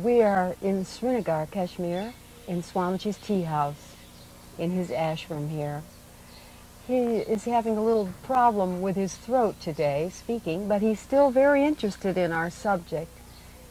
We are in Srinagar, Kashmir, in Swamiji's tea house, in his ashram here. He is having a little problem with his throat today, speaking, but he's still very interested in our subject.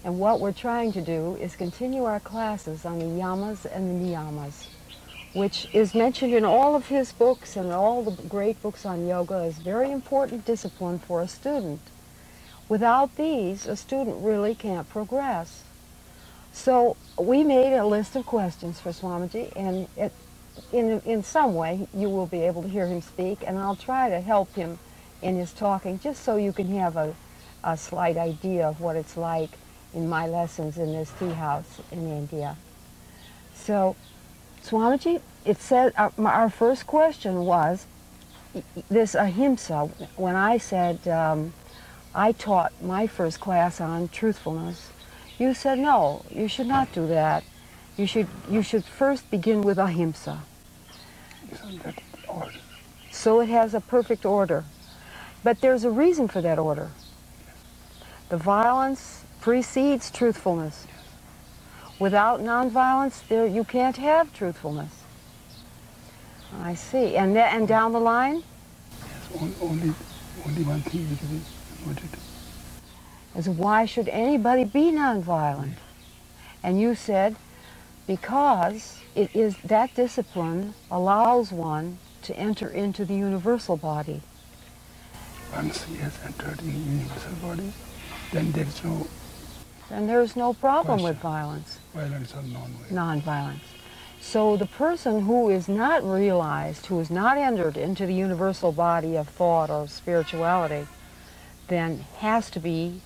And what we're trying to do is continue our classes on the Yamas and the Niyamas, which is mentioned in all of his books and all the great books on yoga as very important discipline for a student. Without these, a student really can't progress. So we made a list of questions for Swamiji, and in some way you will be able to hear him speak, and I'll try to help him in his talking, just so you can have a slight idea of what it's like in my lessons in this tea house in India. So, Swamiji, it said our first question was this Ahimsa. When I said I taught my first class on truthfulness, you said, no, you should not do that. You should first begin with Ahimsa. Isn't that order? So it has a perfect order. But there's a reason for that order. The violence precedes truthfulness. Without nonviolence, you can't have truthfulness. I see. And down the line? Yes, only one thing which we noted. Is why should anybody be nonviolent? And you said, because it is that discipline allows one to enter into the universal body. Once he has entered in the universal body, then there is no problem question with violence. Violence or non-violence. Non-violence. So the person who is not realized, who has not entered into the universal body of thought or spirituality, then has to be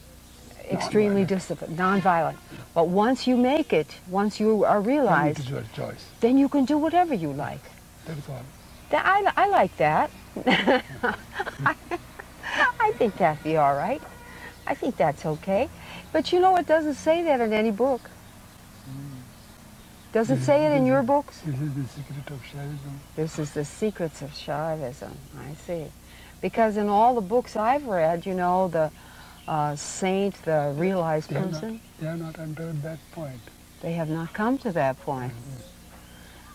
extremely disciplined, non-violent. But once you make it, once you are realized, then it is your choice. Then you can do whatever you like. That's all. I like that. I think that'd be all right. I think that's okay. But you know, it doesn't say that in any book. Does it say it in your books? This is the secret of Shaivism. This is the secrets of Shaivism. I see. Because in all the books I've read, you know, the saint, the realized person. They have not entered that point. They have not come to that point.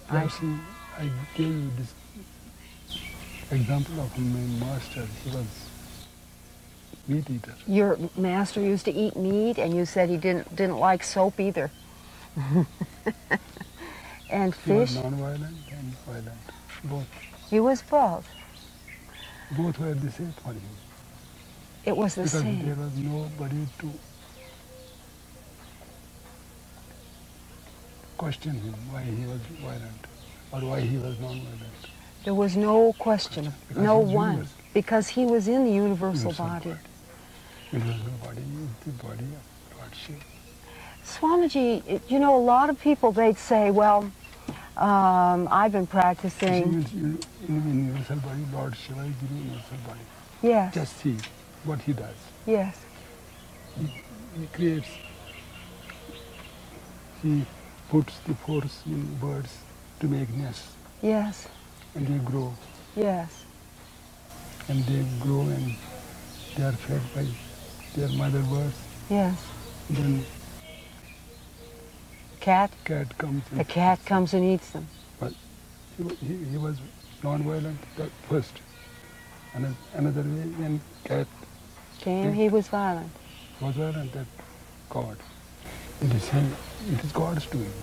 I see. I gave you this example of my master. He was meat eater. Your master used to eat meat, and you said he didn't like soap either. And fish. He was non-violent and violent, both. He was both. Both were the same for him. It was the because same. There was nobody to question him why he was violent or why he was non-violent. There was no question, no one, universal. Because he was in the universal body. Universal body is the body of Lordship. Swamiji, you know, a lot of people, they'd say, well, I've been practicing. In universal body, Lord Shiva is the universal body. Yes. Just see what he does. Yes. He creates, he puts the force in birds to make nests. Yes. And they grow. Yes. And they grow and they are fed by their mother birds. Yes. And then cat comes. The cat comes and eats them. But he was non-violent at first. And another way, when cat came, he was violent. Was violent at God. It is him. It is God's doing.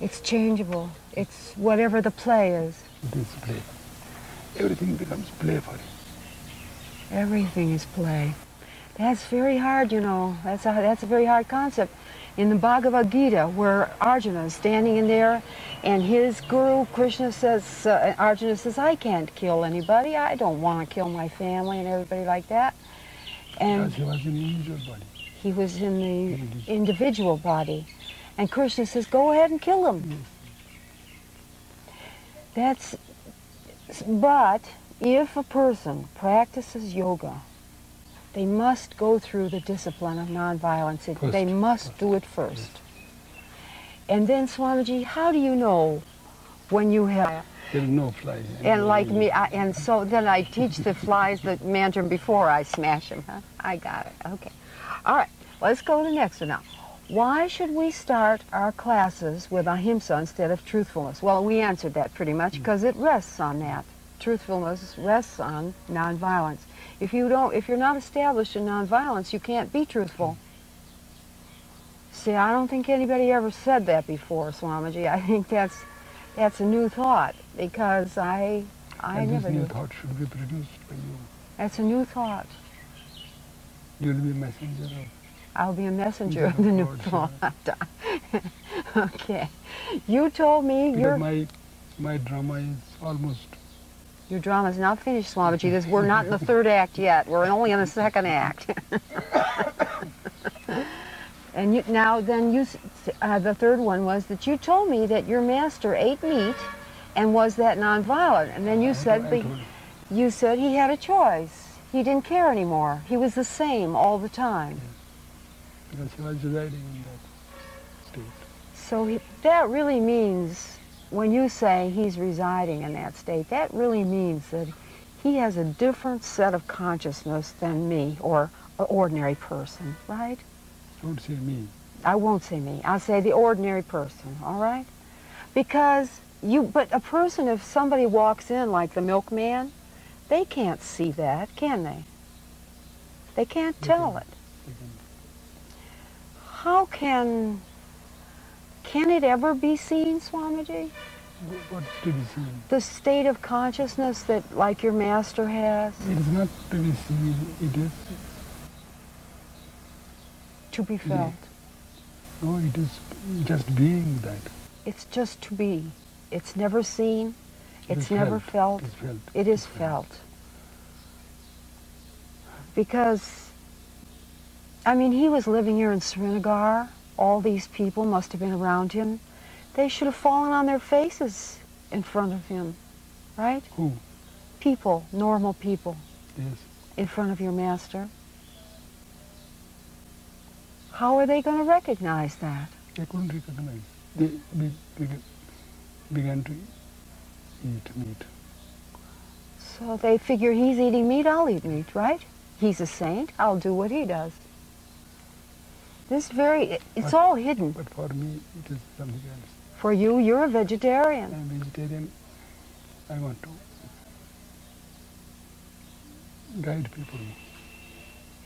It's changeable. It's whatever the play is. It is play. Everything becomes play for him. Everything is play. That's very hard, you know. That's a very hard concept. In the Bhagavad Gita, where Arjuna is standing in there, and his guru, Krishna, says, Arjuna says, I can't kill anybody. I don't want to kill my family and everybody like that. And because he was in the individual body. He was in the individual body. And Krishna says, go ahead and kill him. But if a person practices yoga, they must go through the discipline of nonviolence. They must do it first. And then, Swamiji, how do you know when you have... There's no fly. And like me, and so then I teach the flies the mantra before I smash them, huh? I got it, okay. All right, let's go to the next one now. why should we start our classes with ahimsa instead of truthfulness? Well, we answered that pretty much because it rests on that. Truthfulness rests on nonviolence. If you're not established in nonviolence, you can't be truthful. See, I don't think anybody ever said that before, Swamiji. I think that's a new thought, because I never knew. This new thought should be produced by you. That's a new thought. You'll be a messenger of. I'll be a messenger of the new thought. Okay. You told me my drama is almost. Your drama's not finished, Swamiji. We're not in the third act yet. We're only in the second act. And the third one was that you told me that your master ate meat and was that nonviolent. And then you said he had a choice. He didn't care anymore. He was the same all the time. Yes. Because he was residing in that state. So that really means, when you say he's residing in that state, that really means that he has a different set of consciousness than me, or an ordinary person, right? Don't say me. I won't say me. I'll say the ordinary person, all right? Because but a person, if somebody walks in like the milkman, they can't see that, can they? They can't tell it. How can it ever be seen, Swamiji? What's to be seen? The state of consciousness that, like your master has? It is not to be seen, it is to be felt. No, it is just being that. It's just to be. It's never seen. It's never felt. It's felt. It is felt. Because, I mean, he was living here in Srinagar. All these people must have been around him. They should have fallen on their faces in front of him, right? Who? People, normal people. Yes. In front of your master. How are they going to recognize that? They couldn't recognize. They began to eat meat. So they figure he's eating meat, I'll eat meat, right? He's a saint, I'll do what he does. It's all hidden. But for me, it is something else. For you, you're a vegetarian. I'm vegetarian. I want to guide people.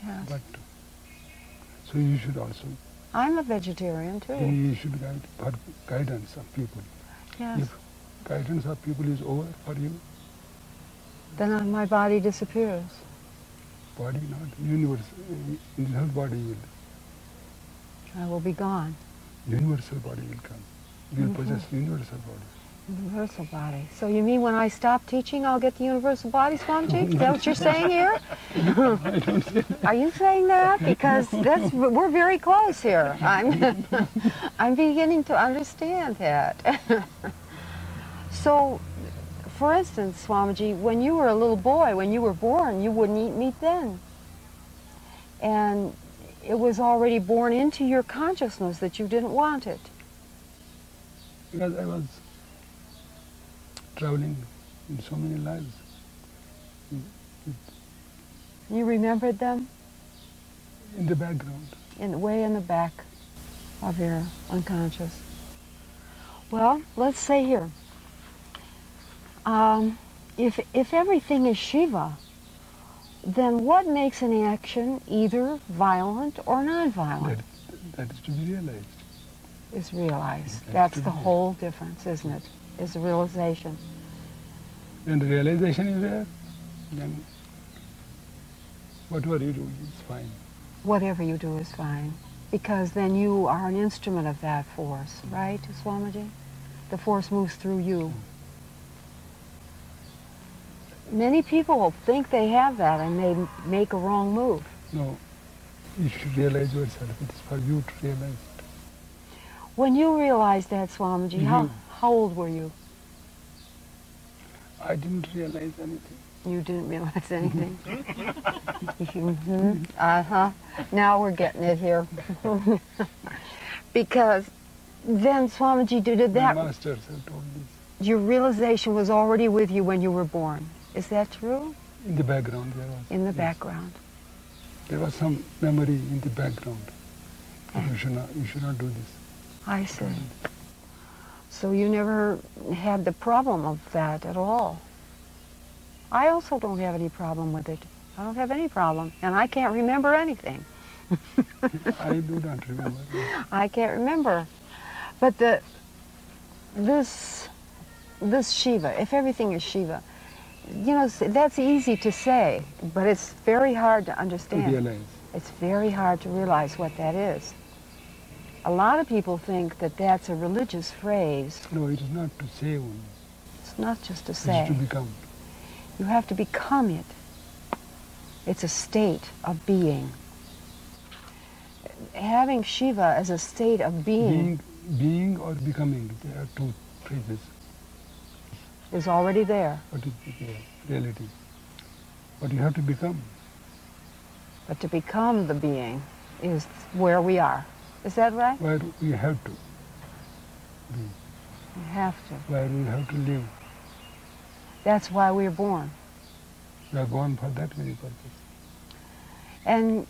Yes. But so you should also. I'm a vegetarian too. You should guide for guidance of people. Yes. If guidance of people is over for you, then my body disappears. Body not universe, individual body will. I will be gone. Universal body will come. You will possess universal body. Universal body. So you mean when I stop teaching, I'll get the universal body, Swamiji? Is that what you're saying here? I don't say that. Are you saying that? Because we're very close here. I'm beginning to understand that. So, for instance, Swamiji, when you were a little boy, when you were born, you wouldn't eat meat then. And it was already born into your consciousness that you didn't want it. Because I was traveling in so many lives. You remembered them? In the background. Way in the back of your unconscious. Well, let's say here, if everything is Shiva, then what makes an action either violent or non-violent? That is to be realized. Is realized. That's the whole difference, isn't it? Is the realization. When the realization is there, then whatever you do is fine. Whatever you do is fine. Because then you are an instrument of that force, right, Swamiji? The force moves through you. Many people think they have that and they make a wrong move. No, you should realize yourself. It is for you to realize it. When you realized that, Swamiji, how old were you? I didn't realize anything. You didn't realize anything? Uh-huh. Now we're getting it here. Because then, Swamiji, did that... My masters have told this. Your realization was already with you when you were born. Is that true? In the background there was. In the background. There was some memory in the background. You should not do this. I see. So you never had the problem of that at all. I also don't have any problem with it. I don't have any problem, and I can't remember anything. I do not remember. I can't remember. But this Shiva, if everything is Shiva, you know, that's easy to say, but it's very hard to understand. Realize. It's very hard to realize what that is. A lot of people think that that's a religious phrase. No, it is not to say only. It's not just to It say. is to become. You have to become it. It's a state of being. Having Shiva as a state of being Being or becoming, there are two phrases. is already there. What is the reality? But you have to become. But to become the being is where we are. Is that right? Where we have to be. We have to. Where we have to live. That's why we're born. We are born for that very purpose. And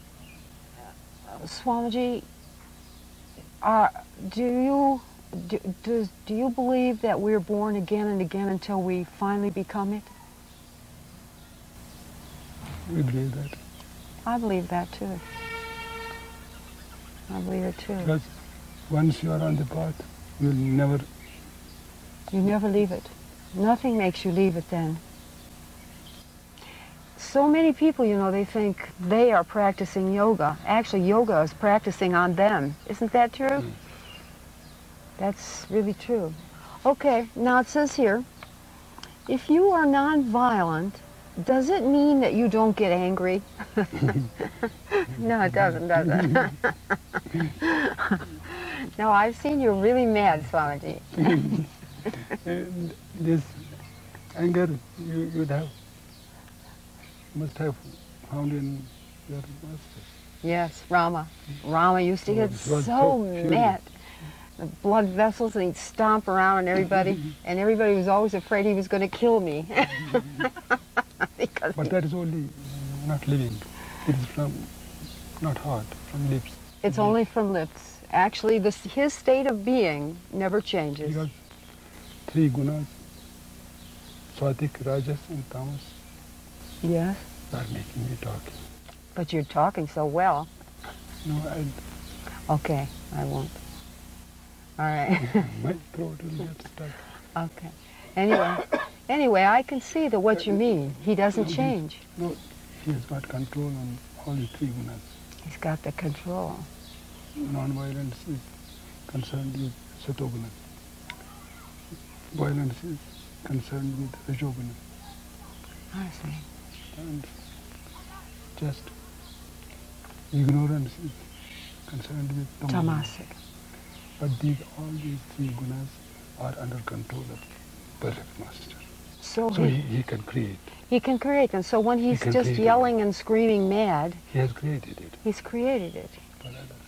Swamiji, do you believe that we're born again and again until we finally become it? We believe that. I believe that too. I believe it too. Because once you are on the path, you will never. You never leave it. Nothing makes you leave it then. So many people, you know, they think they are practicing yoga. Actually, yoga is practicing on them. Isn't that true? Yes. That's really true. Okay, now it says here, if you are nonviolent, does it mean that you don't get angry? No, it doesn't, does it? No, I've seen you really mad, Swamiji. And this anger you must have found in your master. Yes, Rama. Rama used to get He was so furious. mad. The blood vessels, and he'd stomp around on everybody, and everybody was always afraid he was going to kill me. Because But that is only not living. It is from, not heart, from lips. it's only from lips. Actually, his state of being never changes. Because three gunas, Satik, Rajas and Tamas, Yes, are making me talk. but you're talking so well. No, Okay, I won't. All right. my throat will get stuck. Okay. Anyway, I can see what you mean. He doesn't change. No, he has got control on all the three gunas. He's got the control. Non-violence is concerned with Satoguna. Violence is concerned with Rajoguna. I see. And just ignorance is concerned with Tamasic. Tamasic. But all these three gunas are under control of perfect master. So So he can create. he can create them. So when he's can just create it. yelling and screaming mad, He has created it he's created it. for others.